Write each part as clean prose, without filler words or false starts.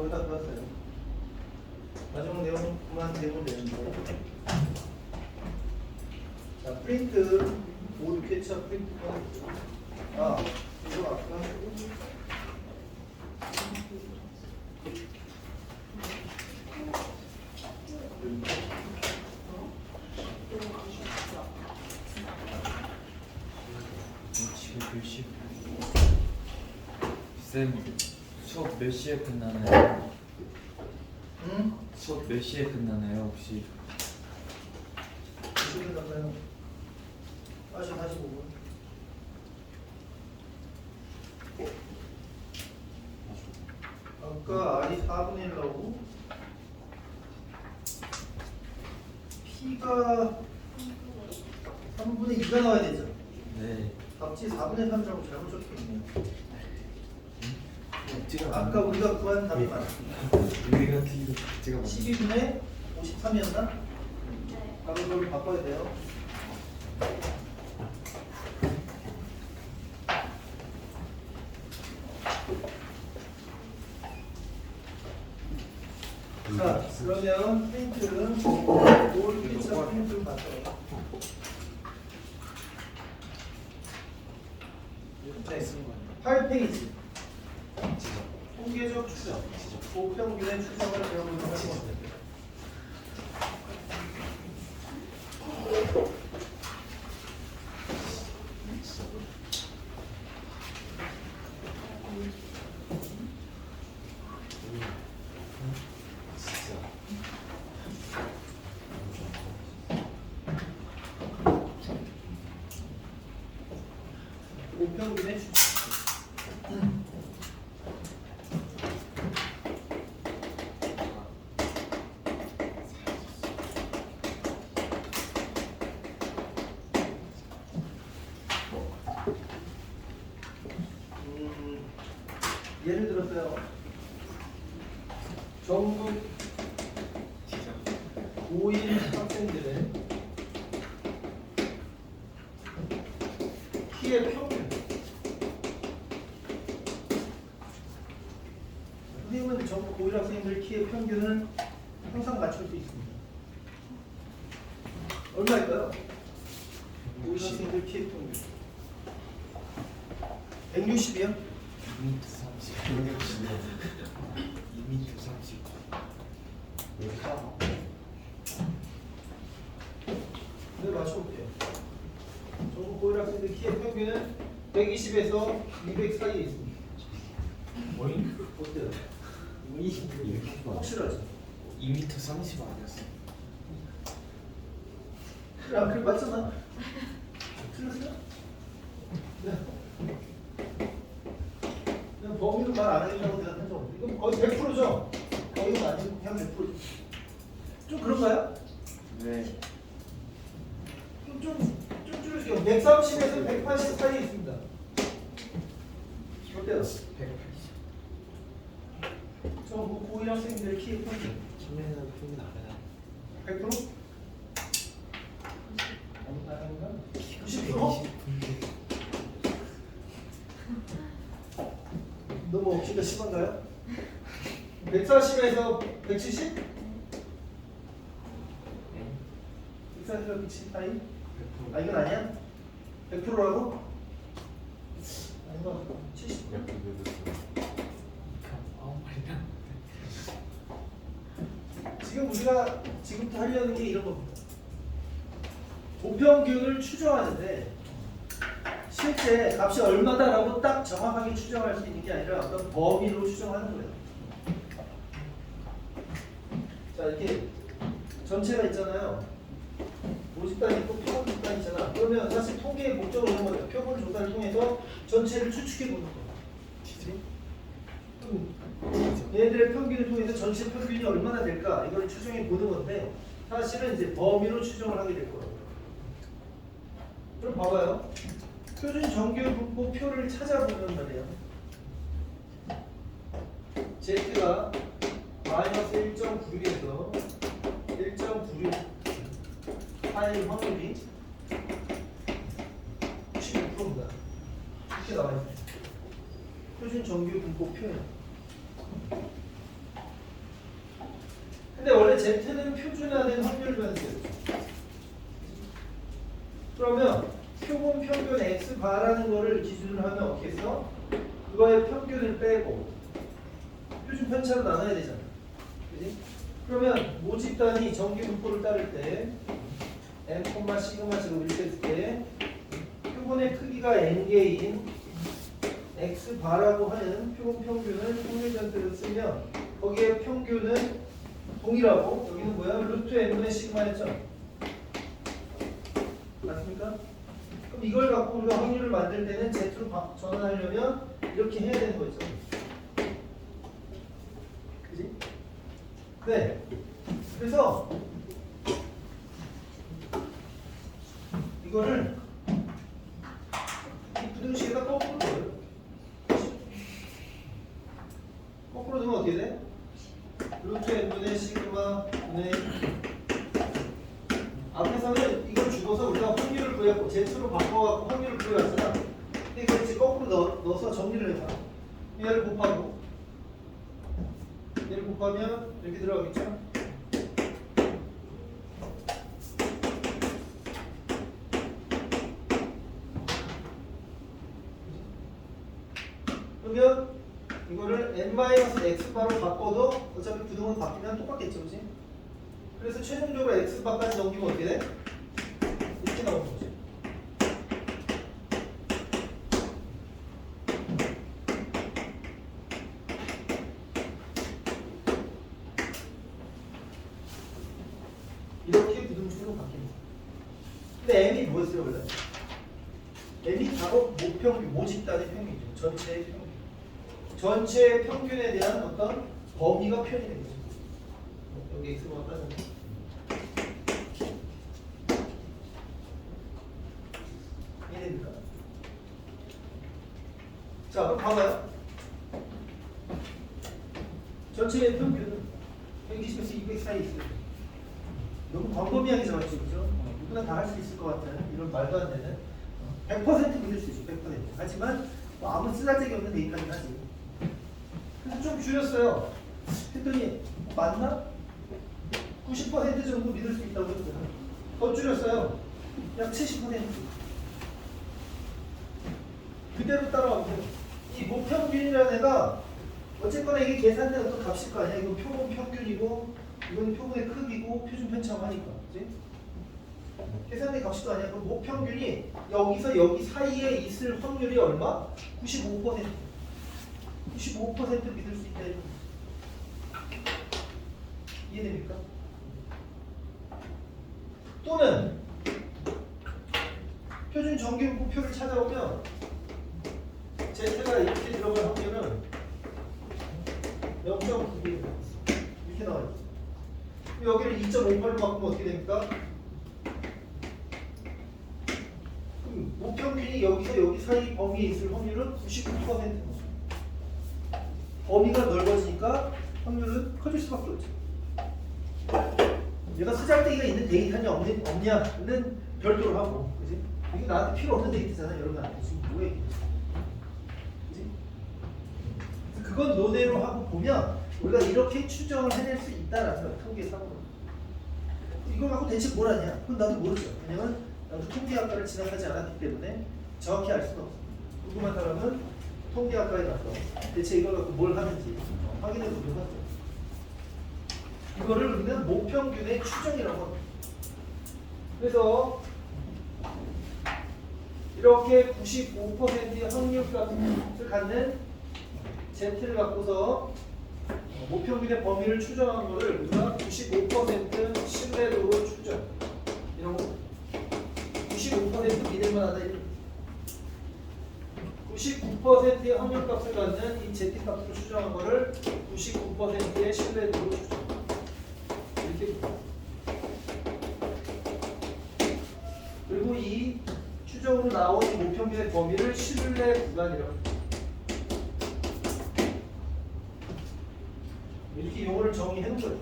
거의 다 끝났어요. 마지막 내용만 되면 되는데. 자, 프린트 모두 캐치와 프린트 꺼냈죠. 아, 이거 아까 지금 몇 시? 쌤 수업 몇 시에 끝나나요? 응? 수업 몇 시에 끝나나요 혹시? 무슨 끝났나요? 45분. 아까 R이 4분의 1 나오고 P가 3분의 2가 나와야 되죠? 네. 답지 4분의 3이라고 잘못 적혀있네요. 지금 아까 우리가 구한 답이 맞습니다. 우리가 지금 12분의 53이었나? 바로 그걸 바꿔야 돼요. 자, 그러면 프린트는 올 피처 프린트를 바꿔요. 네, 8페이지. 통계적 추정, 고평균의 추정을 배워보도록 하겠습니다. 고평균의 추정. 예를 들었어요. 전국 고1 학생들의 키의 평균. 선생님은 전국 고1 학생들 키의 평균은 항상 맞출 수 있습니다. 얼마일까요? 고1 학생들 키의 평균 160이요? 2m 30. 2m 30. 네, 맞춰볼게요. 전국 고1 학생들 키의 평균은 120에서 200 사이에 있습니다. 뭐임? 어때요? 이렇게 확실하죠? 2m 30 아니었어? 아, 그래 맞잖아. 틀렸어요? 네. 그냥 범위는 말 안 하려고 내가 한 적 없는데 이건 거의 100%죠? 거의는 아니고 그냥 100%. 좀 그런가요? 네. 좀 줄여줄게요. 130에서 180 사이에 있습니다. 어때요? 180. 저 고1 학생들 키의 평균 처음에는 표현 안 해요. 100%? 아닌가? 90%? 너무 억지가 심한가요? 140에서 170? 140에서 170 사이? 아 이건 아니야? 100%라고? 아닌가? 70? 지금 우리가 지금부터 하려는 게 이런 겁니다. 보평균을 추정하는데 실제 값이 얼마다라고 딱 정확하게 추정할 수 있는 게 아니라 어떤 범위로 추정하는 거예요. 자 이렇게 전체가 있잖아요. 모집단이 있고 표본 조사단이 있잖아. 그러면 사실 통계의 목적은 이런 거죠. 표본 조사를 통해서 전체를 추측해 보는 거예요. 얘네들의 평균을 통해서 전체 평균이 얼마나 될까 이걸 추정해 보는 건데 사실은 이제 범위로 추정을 하게 될 거라고요. 그럼 봐봐요. 표준 정규 분포 표를 찾아보면 말이에요. Z가 마이너스 1.96에서 1.96 사이의 확률이 96%입니다. 이렇게 나와 있어요. 표준 정규 분포 표현. 근데 원래 Z는 표준화된 확률 변수예요. 그러면 표본 평균 X 바라는 거를 기준으로 하면 어떻게 써? 그거의 평균을 빼고 표준 편차로 나눠야 되잖아. 그지? 그러면 모집단이 정기 분포를 따를 때 n, 시그마 제곱 이렇게 했을 때 표본의 크기가 n개인 x 바라고 하는 표본 평균을 확률 변수로 쓰면 거기에 평균은 동일하고 여기는 뭐야? 루트 n분의 시그마였죠? 맞습니까? 그럼 이걸 갖고 우리가 확률을 만들 때는 z로 전환하려면 이렇게 해야 되는 거죠. 그지? 네. 그래서 이거를 이 부등식에다 거꾸로 넣어요. 거꾸로 넣으면 어떻게 돼? 루트 n분의 시그마 분의 앞에서는 이걸 주고서 우리가 확률을 구했고 z로 바꿔갖고 확률을 구해왔잖아. 근데 이걸 이제 거꾸로 넣어서 정리를 해봐. 얘를 곱하고 얘를 곱하면 이렇게 들어가겠죠? 그러면 이거를 n-x 바로 바꿔도 어차피 부등은 바뀌면 똑같겠죠, 그치? 그래서 최종적으로 x 바까지 넘기면 어떻게 돼? 이렇게 나오는 거죠. 이렇게 부등식으로 바뀝니다. 근데 m이 뭐였어요, 원래? m이 바로 모평균, 모집단의 평균이죠. 전체의 평균. 전체의 평균에 대한 어떤 범위가 표현이 되는 거죠. 여기 x가 따져. 이해됩니까? 자, 그럼 봐봐요. 전체의 평균은 120에서 200 사이 있어요. 너무 광범위하게 잡았죠, 그죠? 누구나 다 할 수 있을 것 같은 이런 말도 안 되는 100% 믿을 수 있죠, 100%. 하지만 뭐 아무 쓰잘데기 없는 데이터긴 하지. 그래서 좀 줄였어요. 했더니 맞나? 90% 정도 믿을 수 있다고 했잖아요. 더 줄였어요. 약 70%. 그대로 따라오고 이 모평균이라는 애가 어쨌거나 이게 계산된 어떤 값일 거 아니야. 이건 표본 평균이고 이건 표본의 크기고 표준 편차고 하니까, 그치? 계산된 값이 또 아니야. 그럼 모평균이 여기서 여기 사이에 있을 확률이 얼마? 95%. 95% 믿을 수 있다. 이해됩니까? 또는 표준 정기분포표를 찾아오면 Z가 이렇게 들어갈 확률은 0.9 이렇게 나와요. 여기를 2.58로 바꾸면 어떻게 됩니까? 모평균이 여기서 여기 사이 범위에 있을 확률은 99%. 범위가 넓어지니까 확률은 커질 수밖에 없죠. 얘가 쓰잘데기가 있는 데이터냐 없냐는 별도로 하고, 그지? 이게 나한테 필요 없는 데이터잖아, 여러분한테 지금 뭐에 있겠지? 그지? 그건 논외로 하고 보면 우리가 이렇게 추정을 해낼 수 있다라는 거야, 통계상으로. 이걸 갖고 대체 뭘 하냐? 그건 나도 모르죠. 왜냐면 나도 통계학과를 진학하지 않았기 때문에 정확히 알 수는 없어. 궁금한 사람은 통계학과에 가서 대체 이걸 갖고 뭘 하는지 확인해 보도록 하죠. 이거를 우리는 모평균의 추정이라고 합니다. 그래서 이렇게 95%의 확률값을 갖는 Z를 갖고서 모평균의 범위를 추정한 거를 우리가 95% 신뢰도로 추정, 이런 거 95% 믿을만하다. 99%의 확률값을 갖는 이 Z값으로 추정한 거를 99%의 신뢰도로 추정. 이렇게. 그리고 이 추정으로 나온 이 모평균의 범위를 신뢰 구간이라고 합니다. 이렇게 용어를 정의해 놓은 거예요.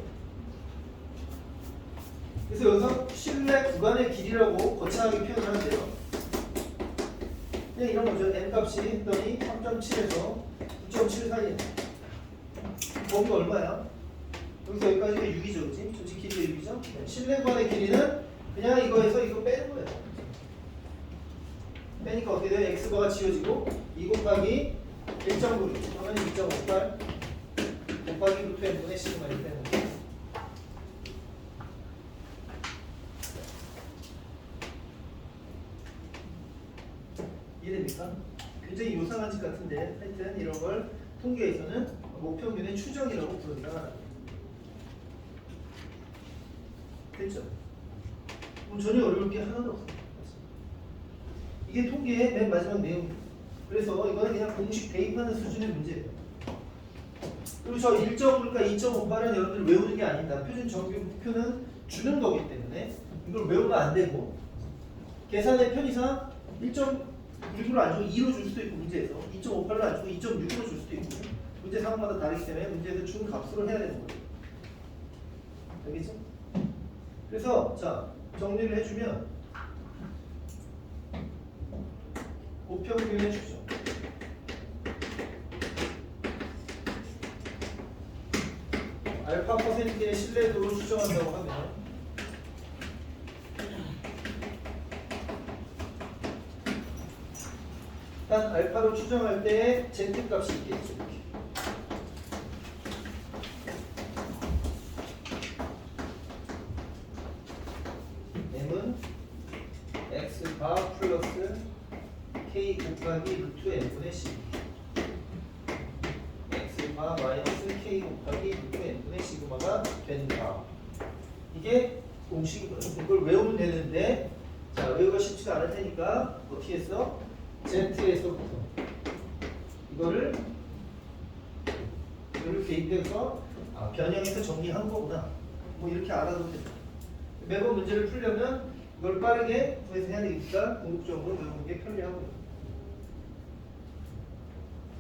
그래서 여기서 신뢰 구간의 길이라고 거창하게 표현을 하는데요. 그냥 이런 거죠. n 값이 했더니 3.7에서 9.7 사이에 범위가 얼마야? 여기서 여기까지가 6이죠, 그치? 전체 길이가 6이죠? 실내 구간의 길이는 그냥 이거에서 이거 빼는 거예요. 빼니까 어떻게 돼요? x바가 지워지고 2 곱하기 1.9 그러면 2.58 곱하기 루트 n분의 시그마 이렇게 되는 거예요. 이해됩니까? 굉장히 요상한 짓 같은데 하여튼 이런 걸 통계에서는 목평균의 추정이라고 부르기도 하다. 됐죠? 그럼 전혀 어려울 게 하나도 없어요. 이게 통계의 맨 마지막 내용이에요. 그래서 이거는 그냥 공식 대입하는 수준의 문제예요. 그리고 저 1.5니까 2.58은 여러분들 외우는 게 아니다. 표준 정규표는 주는 거기 때문에 이걸 외우면 안 되고 계산의 편의상 1.6으로 안 주고 2로 줄 수도 있고 문제에서 2.58로 안 주고 2.6으로 줄 수도 있고 문제 상황마다 다르기 때문에 문제에서 준 값으로 해야 되는 거예요. 알겠죠? 그래서 자 정리를 해주면 고평균의 추정 알파 퍼센트의 신뢰도로 추정한다고 하면 일단 알파로 추정할 때 z 값이 있겠죠. 이렇게. m은 x바 플러스 k 곱하기 루트 n분의 10 x바 마이너스 k 곱하기 루트 n분의 시그마가 된다. 이게 공식이거든요. 이걸 외우면 되는데 자 외우기가 쉽지가 않을 테니까 어떻게 했어? z에서부터 이거를 대입해서 변형해서 정리한 거구나. 뭐 이렇게 알아도 됩니다. 매번 문제를 풀려면 이걸 빠르게 구해서 해야 되니까 궁극적으로 외우는 게 편리하고요.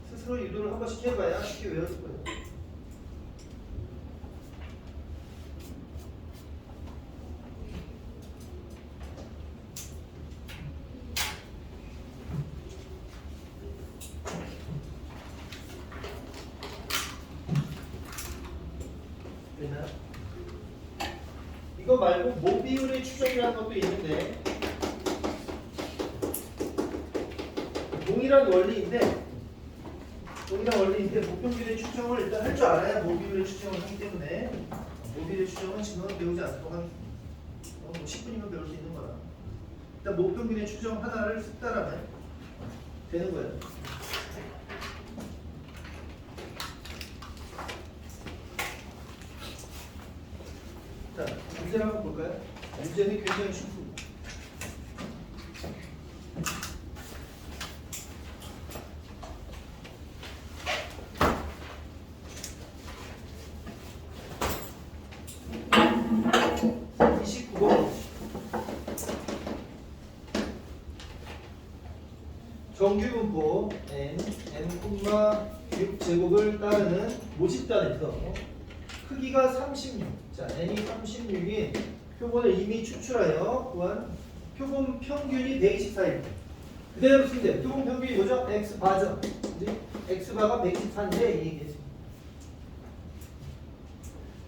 스스로 유도를 한 번씩 해봐야 쉽게 외웠을 거예요. 됐나요? 이거 말고 모비율의 추정이라는 것도 있는데 동일한 원리인데 목평균의 추정을 일단 할 줄 알아야 모비율의 추정을 하기 때문에 모비율의 추정은 지금은 배우지 않도록 하겠습니다. 뭐 10분이면 배울 수 있는 거라. 일단 목평균의 추정 하나를 습다라면 되는 거예요. 자, 문제를 한번 볼까요? 문제는 굉장히 쉽습니다. 정규분포 n,6제곱을 따르는 모집단에서 크기가 36, 자 n이 36인 표본을 이미 추출하여 구한 표본 평균이 124일 때 그대로 쓰면 돼요. 표본 평균이 뭐죠? x바죠. x바가 124인데 이 얘기했습니다.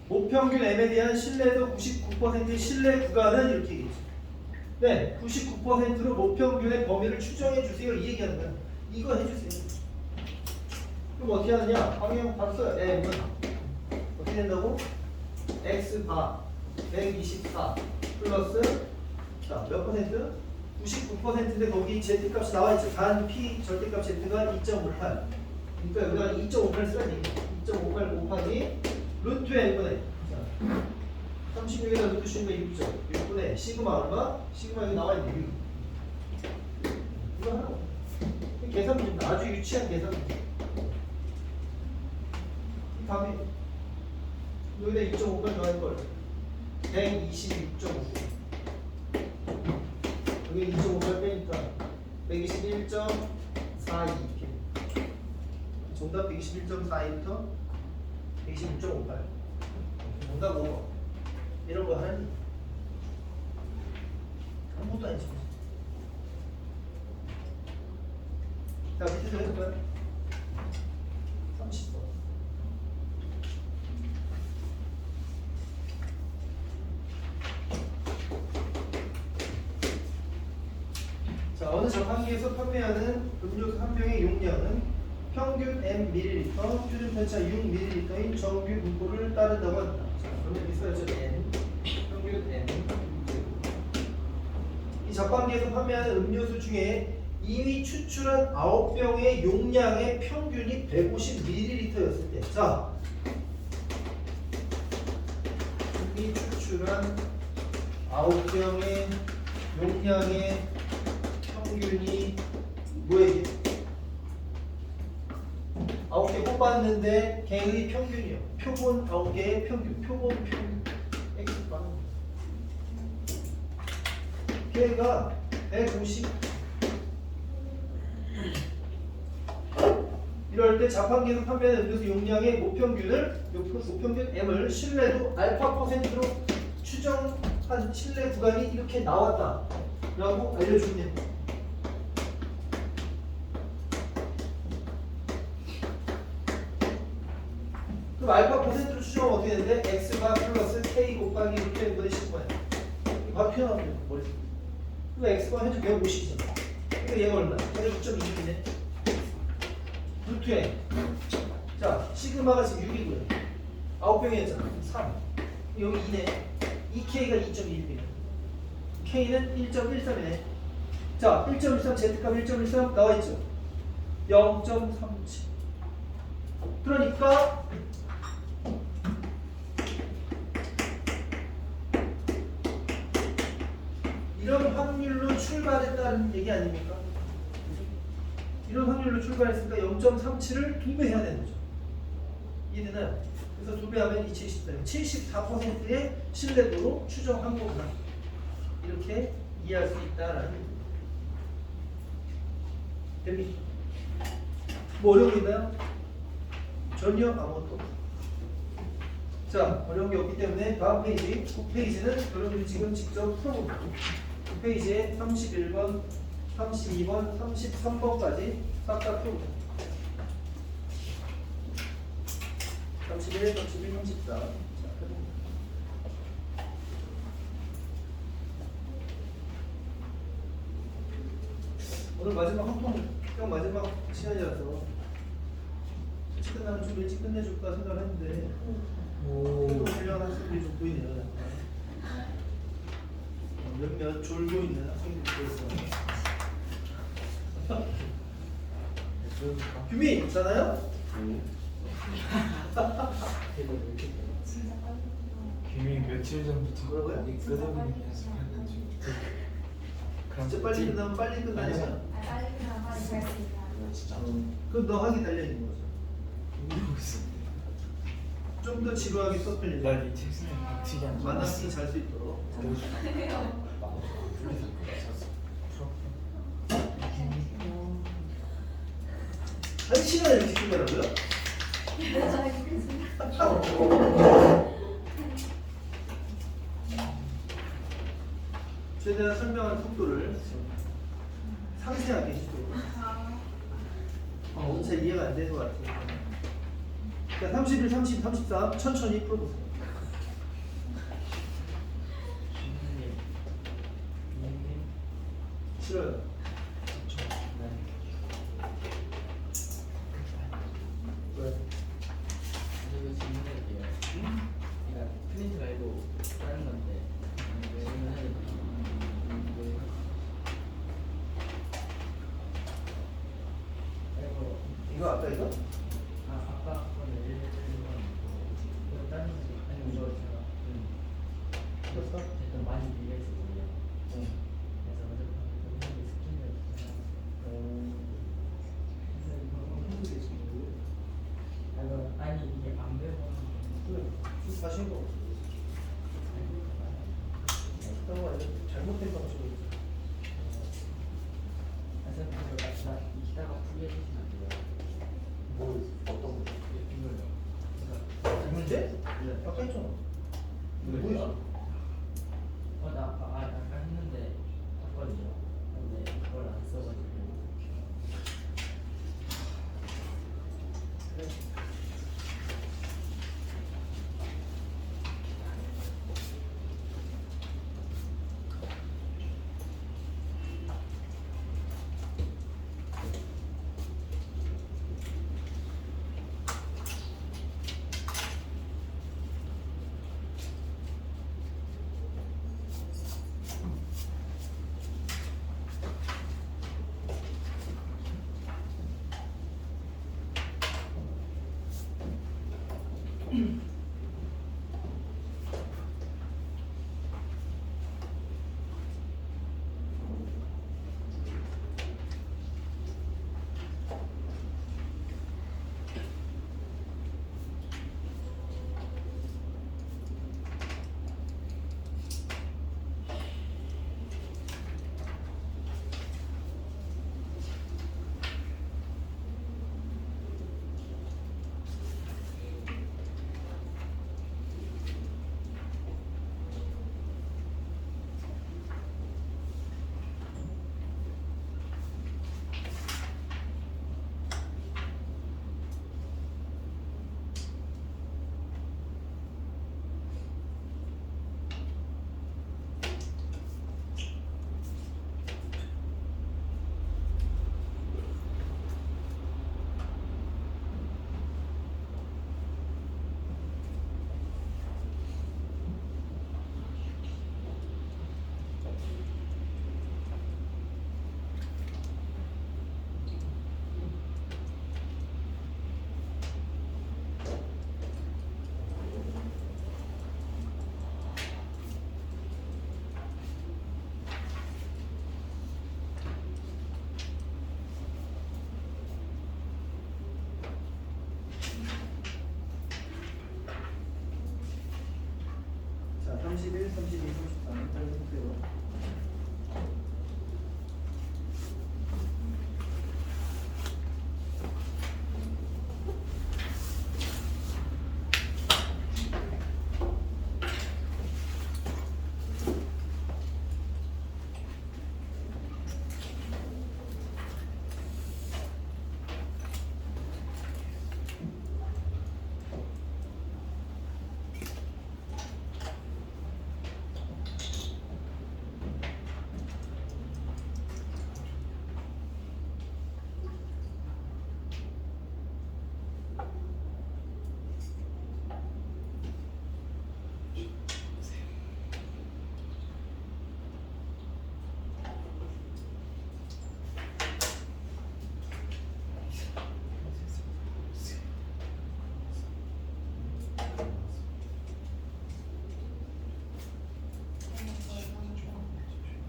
목평균 m에 대한 신뢰도 99%의 신뢰 구간은 이렇게 얘기했죠. 네, 99%로 목평균의 범위를 추정해 주세요. 이 얘기하는 거야. 이거 해주세요. 그럼 어떻게 하느냐? 방향 봤어요. m은 어떻게 된다고? x바 124 플러스 자, 몇 퍼센트? 99%인데 거기 z 값이 나와 있죠. 단 p 절대값 z가 2.58. 그러니까 여기다 2.58 쓰라는 얘기야. 2.58 곱하기 루트 n분의 36에다 루트 씌우면 6죠. 6분의 시그마 얼마? 시그마 여기 나와 있네. 6. 이거 하라고. 계산 문제 아주 유치한 계산 문제. 다음에 여기다 2.5까지 나와 있걸. 126.5. 여기 2.5까지 빼니까 121.42. 정답 121.42부터 126.58. 정답 5번. 이런 거 하는 아무것도 아니지. 자, 밑에서 해볼까요? 30번. 어느 자판기에서 판매하는 음료수 한 병의 용량은 평균 ml, 표준 편차 6ml인 정규 분포를 따른다고 한다. 자, 그러면 여기 써야죠. n, 평균 n. 이 자판기에서 판매하는 음료수 중에 이미 추출한 9병의 용량의 평균이 150ml였을 때, 자, 이미 추출한 9병의 용량의 평균이 뭐예요? 9개 뽑았는데 걔의 평균이요. 표본 9개의 평균. 표본 평균. X방. 걔가 150. 이럴 때 자판기에서 판매하는 음료수 용량의 모평균을 모평균 M을 신뢰도 알파 %로 추정한 신뢰 구간이 이렇게 나왔다 라고 알려줍니다. 그럼 알파 %로 추정하면 어떻게 되는데 X가 플러스 K 곱하기 이렇게 되는 거에 10거야. 이거 바로 표현하면 돼. 머릿속에. 그럼 X가 현재 150이잖아. 그러니까 얘가 얼마야? 얘가 6.2이네. 루트에 자 시그마가 지금 6이고요. 9병이었잖아. 3. 여기 2네. 2K가 2.21. K는 1.13이네. 자 1.13 Z값 1.13 나와있죠. 0.37. 그러니까 이런 확률로 출발했다는 얘기 아닙니까? 이런 확률로 출발했으니까 0.37을 2배 해야 되는 거죠. 이해되나요? 그래서 2배 하면 74%의 신뢰도로 추정한 거구나. 이렇게 이해할 수 있다라는 됩니다. 뭐 어려운 거 있나요? 전혀 아무것도 없어요. 자, 어려운 게 없기 때문에 다음 페이지 9페이지는 여러분들이 지금 직접 풀어보고 9페이지에 31번 32번, 33번까지 싹 다 풀고 31, 32, 34 자, 오늘 마지막 한통 마지막 시간이라서 일찍 끝나면 좀 일찍 끝내줄까 생각을 했는데 그래도 훌륭한 학생들이 좀 보이네요. 몇몇 졸고 있는 학생들이 있어요. 규미 있잖아요? 규미 며칠 전부터 뭐라고요? 끄덕이는 연습했는지. 진짜 빨리 끝나면 빨리 끝나잖아. 빨리 그냥 빨리 잘 수 있다. 진짜 그럼 너 하기 달려있는 거죠. 모르고 있어. 좀 더 지루하게 써필리자. 난이 책상에 박치기 안 만남이 잘 수 있도록. 한 시간을 이렇게 시킨 거라고요? 최대한 설명할 속도를 상세하게 해주도록. 잘 이해가 안 되는 것 같아요. 자, 31, 30, 33 천천히 풀어보세요. 싫어요. 왜? 이거 질문할게요. 그러니까 프린트 말고 다른 건데 질문해야 이거 아까 이거? 아까 거는 1번 이거 다른 거 아니 이거 제가 풀었어? 일단 많이 밀려 있었거든요. 그래서 어젯밤에 좀 스킨을 아니 이게 안 배워. 다시 해봐. 잠깐만, 잘못된 방식으로. 그래서 나 이따가 풀게 해주시면 안 돼요? 뭐, 어떤 거? 이걸로. 이 문제? 아까 했잖아. 뭐야? 나 아까 했는데 봤거든요. 근데 그걸 안 써가지고. 그래. 자, 31, 32, 33 빨리 해보세요.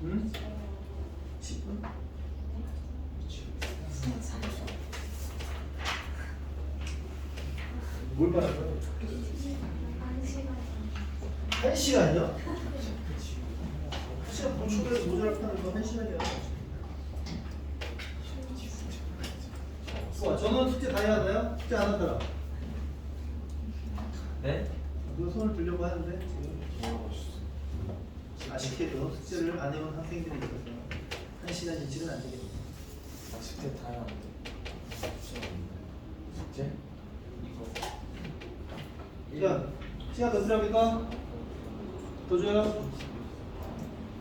응? 10분? 뭘 말할 거야? 1시간이요? 1시간 보충해서 모자랄 파는 거 1시간이야. 좋아, 저는 숙제 다 해야 돼요? 숙제 안 하더라. 네? 너 손을 들려고 하는데 지금 아쉽게도 숙제를 안 해온 학생들이 있어서 1시간 지치는 안 되겠네. 나 숙제 다 해야 돼. 숙제? 이거 자, 시간 더 필요합니까? 더 줘요?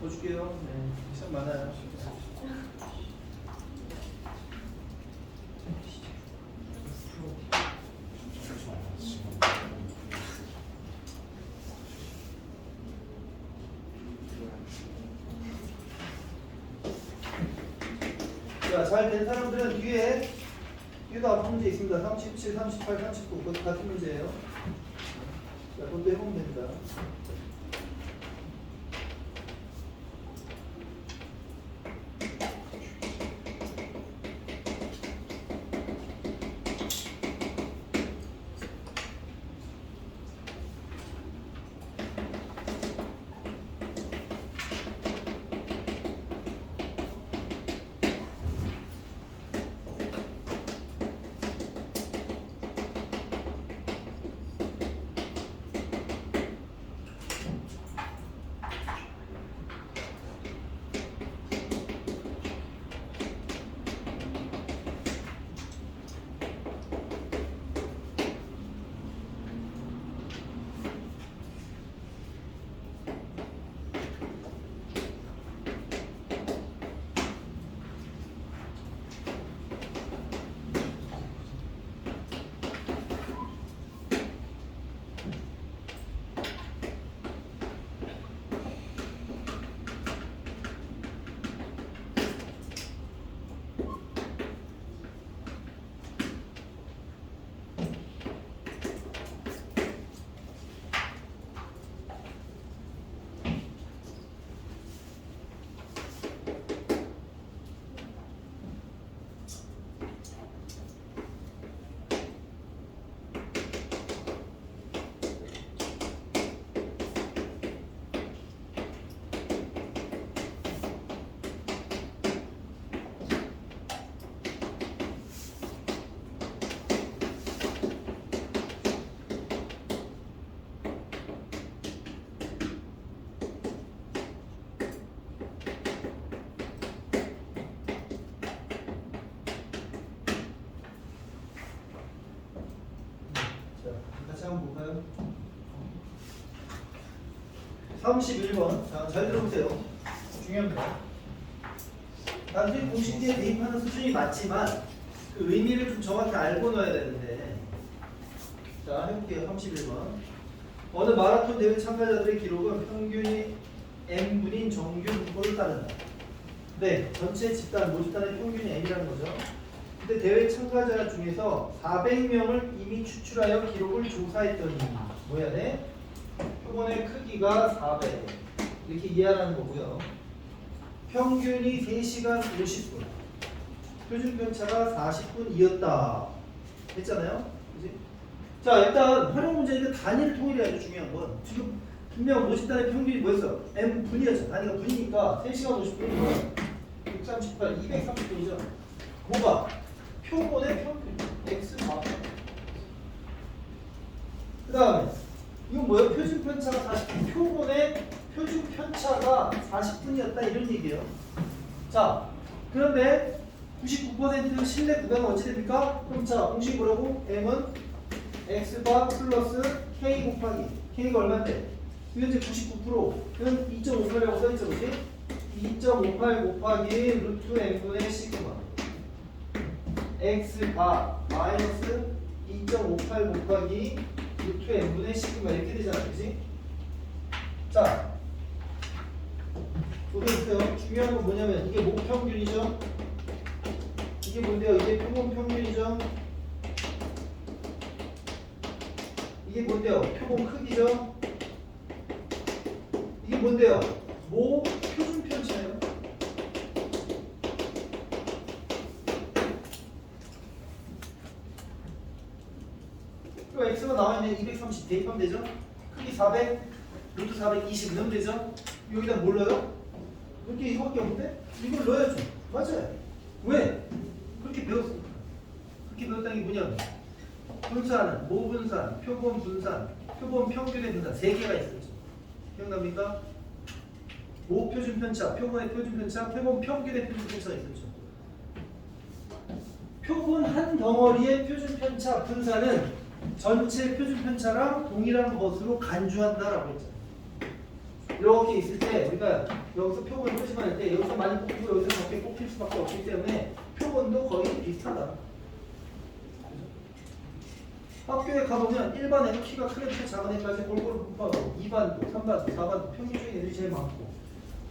더 줄게요. 네, 시간 많아요. 자, 잘 된 사람들은 뒤에도 앞 문제 있습니다. 37, 38, 39 그것도 같은 문제예요. 자, 그것도 해보면 됩니다. 한번 볼까요? 31번. 자, 잘 들어보세요. 중요합니다. 단순히 공식에 대입하는 수준이 맞지만 그 의미를 좀 정확히 알고 넣어야 되는데. 자, 해볼게요. 31번. 어느 마라톤 대회 참가자들의 기록은 평균이 n분인 정규 분포를 따른다. 네, 전체 집단, 모집단의 평균이 n이라는 거죠. 근데 대회 참가자 중에서 400명을 이미 추출하여 기록을 조사했더니 뭐 해야 돼? 표본의 크기가 400 이렇게 이해하라는 거고요. 평균이 3시간 50분, 표준 편차가 40분이었다 했잖아요. 그치? 자, 일단 활용 문제니까 단위를 통일해야 중요한 건 지금 분명 모집단의 평균이 뭐였어? n분이었죠. 단위가 분이니까 3시간 50분이면 138, 230분이죠. 뭐가? 표본의 평균 x바. 그 다음에 이건 뭐예요? 표준 편차가 40분. 표본의 표준 편차가 40분이었다 이런 얘기예요. 자, 그런데 99% 신뢰 구간은 어찌 됩니까? 그럼 자, 공식이 뭐라고? m은 x바 플러스 k 곱하기 k가 얼마인데? 이건 이제 99%. 이건 2.58이라고 써있죠, 그렇지? 2.58 곱하기 루트 n분의 시그마 x바 마이너스 2.58 곱하기 루트 n분의 시그마 이렇게 되잖아, 그치? 자, 보세요. 중요한 건 뭐냐면 이게 목평균이죠. 이게 뭔데요? 이게 표본 평균이죠. 이게 뭔데요? 표본 크기죠. 이게 뭔데요? 모 표준 편차예요. 그리고 x가 나와있는 230 대입하면 되죠? 크기 400, 루트 420 넣으면 되죠? 여기다 뭘 넣어요? 이렇게 이거밖에 없는데? 이걸 넣어야죠. 맞아요. 왜? 그렇게 배웠으니까. 그렇게 배웠다는 게 뭐냐면 분산은 모분산, 표본 분산, 표본 평균의 분산 3개가 있었죠. 기억납니까? 모표준 편차, 표본의 표준 편차, 표본 평균의 표준 편차가 있었죠. 표본 한 덩어리의 표준 편차 분산은 전체 표준 편차랑 동일한 것으로 간주한다라고 했잖아요. 이렇게 있을 때 우리가 여기서 표본을 표시할 때 여기서 많이 뽑히고 여기서 적게 뽑힐 수밖에 없기 때문에 표본도 거의 비슷하다. 학교에 가보면 1반에는 키가 큰 애부터 작은 애까지 골고루 분포하고 2반도, 3반도, 4반도 평균적인 애들이 제일 많고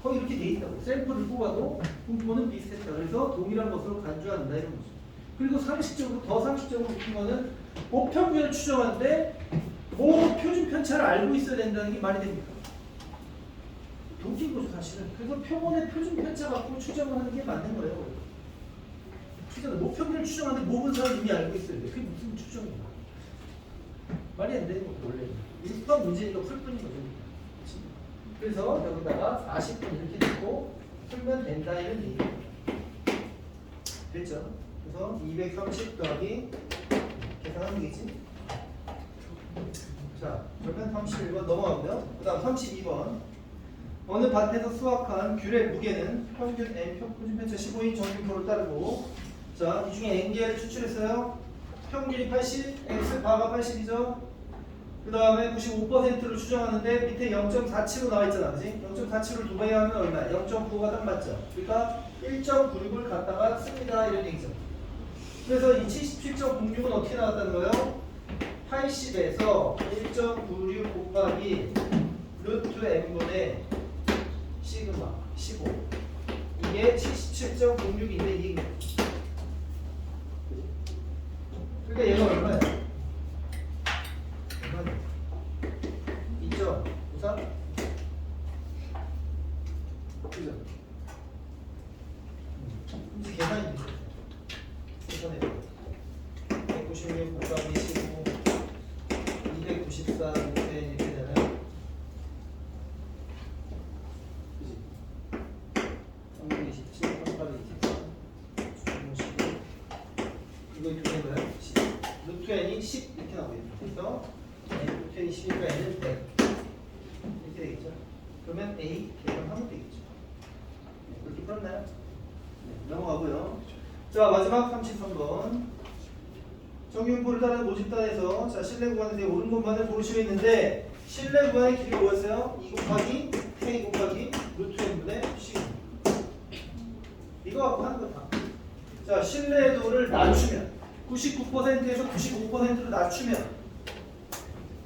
거의 이렇게 돼 있다고. 샘플을 뽑아도 분포는 비슷했다. 그래서 동일한 것으로 간주한다 이런 거죠. 그리고 상식적으로 더 상식적으로 웃긴 거는 목평균을 추정하는데 표준 편차를 알고 있어야 된다는 게 말이 됩니까? 웃긴 거죠 사실은. 그래서 표본의 표준 편차 갖고 추정을 하는 게 맞는 거예요. 추정, 목평균을 추정하는데 모분사를 이미 알고 있어야 돼. 그게 무슨 추정이야? 말이 안 되는 것도 원래 일반 문제니까 풀 뿐인 거죠. 그래서 여기다가 40분 이렇게 넣고 풀면 된다 이런 얘기예요. 됐죠? 그래서 230 더하기 계산하면 되겠지? 자, 그러면 31번 넘어가고요. 그 다음 32번. 어느 밭에서 수확한 귤의 무게는 평균 n 표준 편차 15인 정규표를 따르고, 자, 이 중에 n개를 추출했어요. 평균이 80, x 바가 80이죠. 그 다음에 95%를 추정하는데 밑에 0.47로 나와 있잖아, 그지? 0.47을 두 배 하면 얼마? 0.95가 딱 맞죠? 그러니까 1.96을 갖다가 씁니다 이런 얘기죠. 그래서 이 77.06은 어떻게 나왔다는 거예요? 80에서 1.96 곱하기 루트 n분의 시그마 15 이게 77.06인데 이게 그러니까 얘가 얼마야? 얼마야? 2.94? 그죠? 이제 계산이 되죠. 계산해 196 곱하기 15 294 이렇게 되잖아요. 그지? 327, 38, 24 이거 이렇게 된 거예요? 10. 루트 n이 10 이렇게 나오겠죠. 그래서 루트 n이 10이니까 n은 100 이렇게 되겠죠. 그러면 a 계산하면 되겠죠. 그렇게 풀었나요? 네, 넘어가고요. 자, 마지막 33번. 정규분포를 따르는 모집단에서 자 실내 구간에 대해 옳은 것만을 고르시고 있는데 실내 구간의 길이가 뭐였어요? 2 곱하기 K 곱하기 루트 n분의 C 이거 갖고 하는 거다. 자 신뢰도를 낮추면 99%에서 95%로 낮추면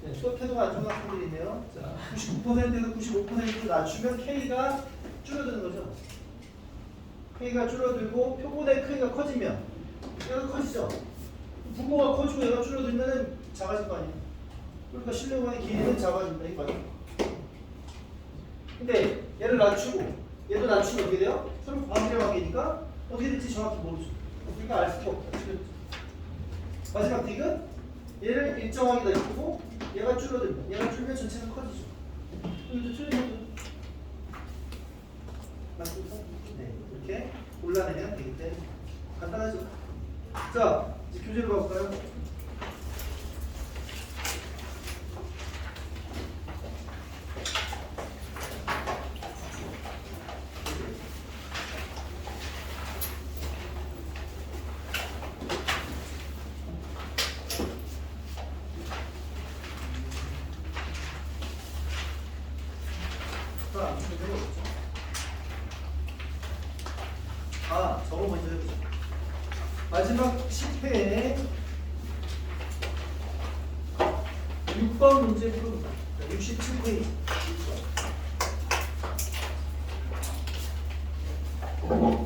네, 수업 태도가 안 좋은 학생들이 있네요. 자 99%에서 95%로 낮추면 K가 줄어드는 거죠. K가 줄어들고 표본의 크기가 커지면 얘가 커지죠. 분모가 커지고 얘가 줄어들면 작아질 거 아니에요. 그러니까 실내구간의 길이는 작아진다 이 말이에요. 근데 얘를 낮추고 얘도 낮추면 어떻게 돼요? 서로 반비례 관계니까 어떻게 될지 정확히 모르죠. 그러니까 알 수가 없다. 마지막 틱은 얘를 일정하게 낮추고 얘가 줄어들면 얘가 줄면 전체가 커지죠. 이것도 틀린 거죠. 맞습니까? 네, 이렇게 골라내면 되기 때문에 간단하죠. 자, 이제 교재로 가볼까요? 자, 교재로 가보죠. 아, 저거 먼저 해보죠. 마지막 10회에 6번 문제 풀어보자. 67페이지. 6번.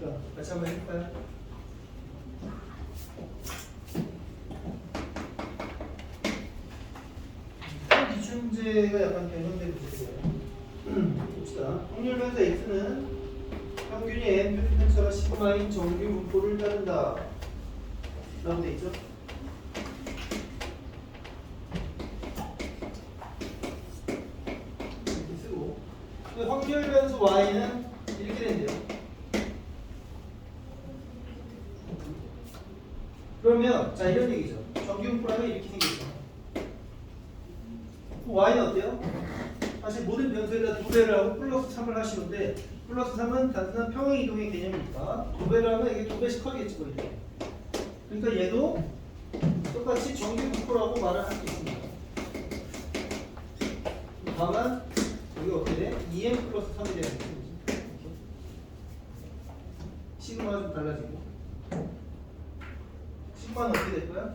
자, 같이 한번 해볼까요? 기준제가 약간 변형된 문제예요. 봅시다. 확률 변수 x는 평균이 m 표준 편차가 시그마인 정규 분포를 따른다 라고 돼 있죠. 이렇게 쓰고 확률 변수 y는 이렇게 된대요. 그러면 자 이런 얘기죠. 정규 분포라면 이렇게 생겼죠. y는 어때요? 사실 모든 변수에다 2배를 하고 플러스 3을 하시는데 플러스 3은 단순한 평행 이동의 개념이니까 2배를 하면 이게 2배씩 커지겠지 거의. 그러니까 얘도 똑같이 정규 분포라고 말을 할 수 있습니다. 다만 여기 어떻게 돼? 2m 플러스 3이 되는 거지. 시그마가 좀 달라지고 시그마는 어떻게 될 거야?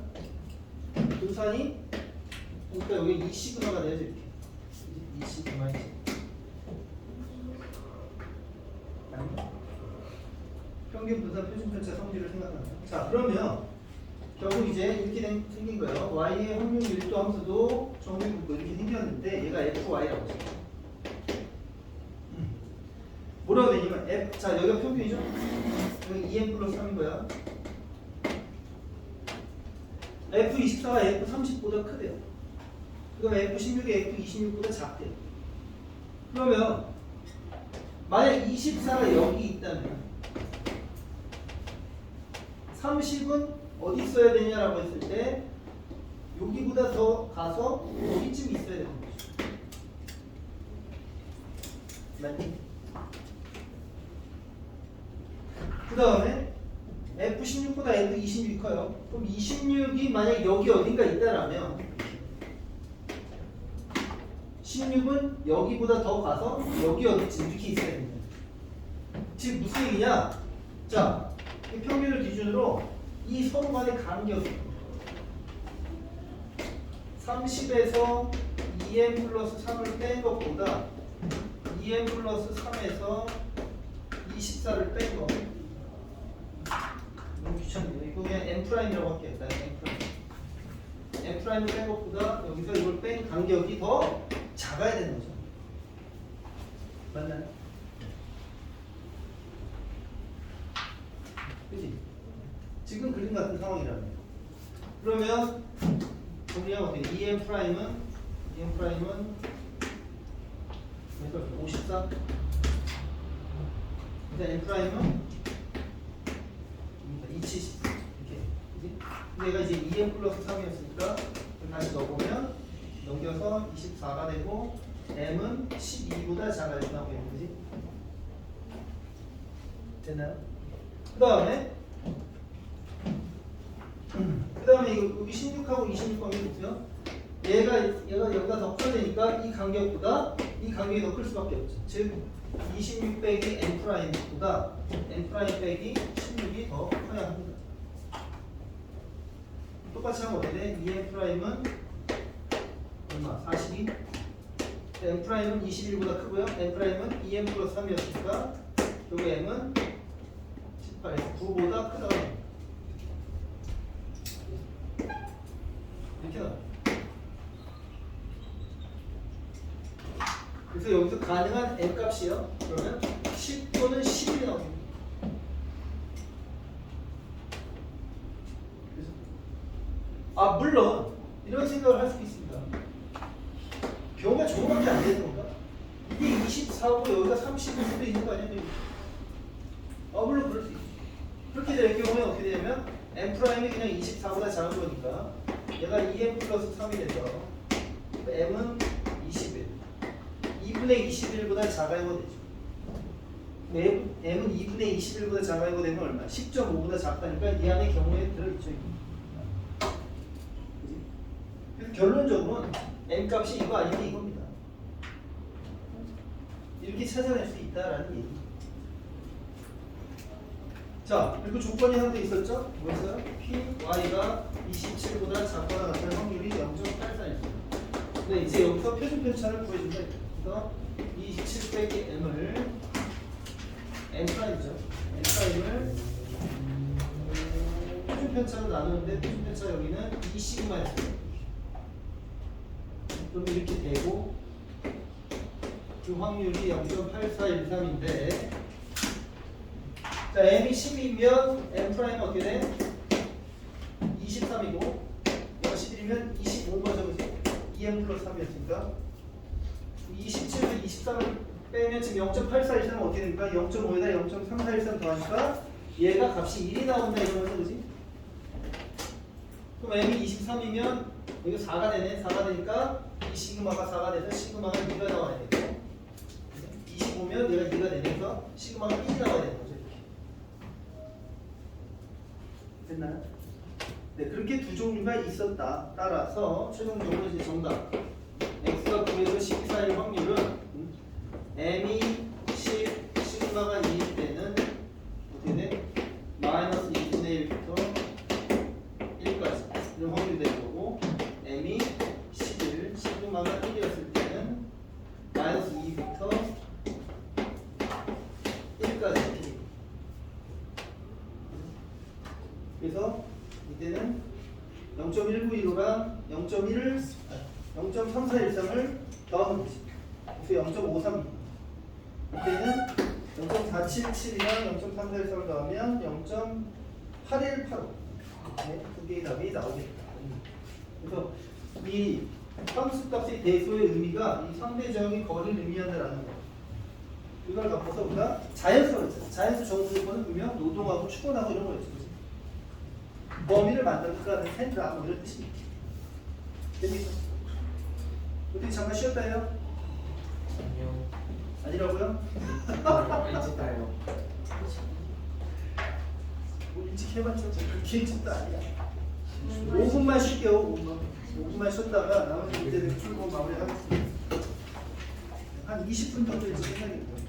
분산이 그러니까 여기 2 시그마가 돼야지 이렇게 2 시그마이지. 아니면 평균 분산 표준 편차 성질을 생각한다. 자 그러면 결국 이제 이렇게 생긴 거예요. y의 확률 밀도 함수도 정규 분포 이렇게 생겼는데 얘가 fy라고 했어요. 뭐라고 되냐면 f 자 여기가 평균이죠. 여기 2m 플러스 3인 거야. f24가 f30보다 크대요. 그럼 f16이 f26보다 작대요. 그러면 만약 24가 여기 있다면 30은 어디 있어야 되냐라고 했을 때 여기보다 더 가서 여기쯤 있어야 되는 거죠. 맞니? 그 다음에 F16보다 F26이 커요. 그럼 26이 만약 여기 어딘가 있다라면 16은 여기보다 더 가서 여기 어디쯤 이렇게 있어야 됩니다. 지금 무슨 얘기냐? 자, 이 평균을 기준으로 이 서로 간의 간격이 30에서 2m 플러스 3을 뺀 것보다 2m 플러스 3에서 24를 뺀 거. 너무 귀찮네요. 이거 그냥 M'이라고 할게요. 일단 M'을 뺀 것보다 여기서 이걸 뺀 간격이 더 작아야 되는 거죠. 맞나요? 그치? 지금 그림 같은 상황이라면 그러면 정리하면 어떻게 돼? EM 프라임은 54 일단 M 프라임은 270 이렇게 그치? 근데 얘가 이제 2M 플러스 3이었으니까 다시 넣어보면 넘겨서 24가 되고 M은 12보다 작아야 나오게 되는 거지. 됐나요? 그 다음에 여기 16하고 26 관계 있죠? 얘가 여기다 더 커야 되니까 이 간격보다 이 간격이 더 클 수밖에 없죠. 즉 26 빼기 n 프라임보다 n 프라임 빼기 16이 더 커야 합니다. 똑같이 하면 어떻게 돼? 2n 프라임은 얼마? 42. n 프라임은 21보다 크고요. n 프라임은 2n 플러스 3이었으니까 결국 m은 18에서 9보다 크다고 합니다. 이렇게 나와요. 그래서 여기서 가능한 m 값이요. 그러면 10 또는 11이 나옵니다. 아 물론 이런 생각을 할 수 있습니다. 경우가 저거밖에 안 되는 건가? 이게 24고 여기가 30일 수도 있는 거 아니야? 물론 그럴 수 있어. 그렇게 될 경우에 어떻게 되냐면 m 프라임이 그냥 24보다 작은 거니까 얘가 2m 플러스 3이 돼서 m은 21 2분의 21보다 작아야 되죠. m은 2분의 21보다 작아야 되면 얼마? 10.5보다 작다니까 이 안에 경우에 들어있죠. 그래서 결론적으로는 m 값이 이거 아니면 이겁니다. 이렇게 찾아낼 수 있다라는 얘기. 자, 그리고 조건이 하나 더 있었죠? 뭐였어요? P, Y가 27보다 작거나 같은 확률이 0.84였어요. 근데 이제 여기서 표준 편차를 구해준다. 그래서 27 빼기 M을 N 프라임이죠. N 프라임을 시그마임을 표준 편차로 나누는데 표준 편차 여기는 2 시그마였어요. 그럼 이렇게 되고 그 확률이 0.8413인데 자 m이 10이면 m 프라임은 어떻게 돼? 23이고 얘가 11이면 25거죠, 그치? 2m 플러스 3이었으니까 27에서 23을 빼면 지금 0.8413은 어떻게 됩니까? 0.5에다 0.3413 더하니까 얘가 값이 1이 나온다 이러면서, 그지? 그럼 m이 23이면 여기 4가 되네. 4가 되니까 이 시그마가 4가 돼서 시그마가 2가 나와야 되고 25면 얘가 2가 되면서 시그마가 1이 나와야 되는 거죠. 이렇게. 됐나요? 네, 그렇게 두 종류가 있었다. 따라서 최종적으로 이제 정답 x가 9에서 12 사이의 확률은 m이 10, 시그마가 2일 때는 어떻게 돼? 마이너스 2분의 1부터 1까지 이런 확률이 되는 거고 m이 11, 시그마가 1이었을 때는 마이너스 2부터 1까지. 그래서 이때는 0.191호랑 0.3413을 더하면 되지. 그래서 0.53. 이때는 0.477이랑 0.3413을 더하면 0.8185. 네, 두 개의 답이 나오겠다. 그래서 이 함수값의 대소의 의미가 이 상대적인 거리를 의미한다라는 거. 이걸 갖고서 우리가 자연수라고 했잖아. 자연수 정수조건은 분명 노동하고 추론하고 이런 거였지. 그치? 범위를 만들어가는 센트라 뭐 이런 뜻입니다. 됩니까? 어떻게 잠깐 쉬었다 해요? 아니요. 아니라고요? 일찍 가요. 뭐 일찍 해봤자 그렇게 일찍도 아니야. 5분만 쉴게요. 5분만 쉬었다가 나머지 문제들 풀고 마무리하겠습니다. 한 20분 정도 일찍 끝나겠고요.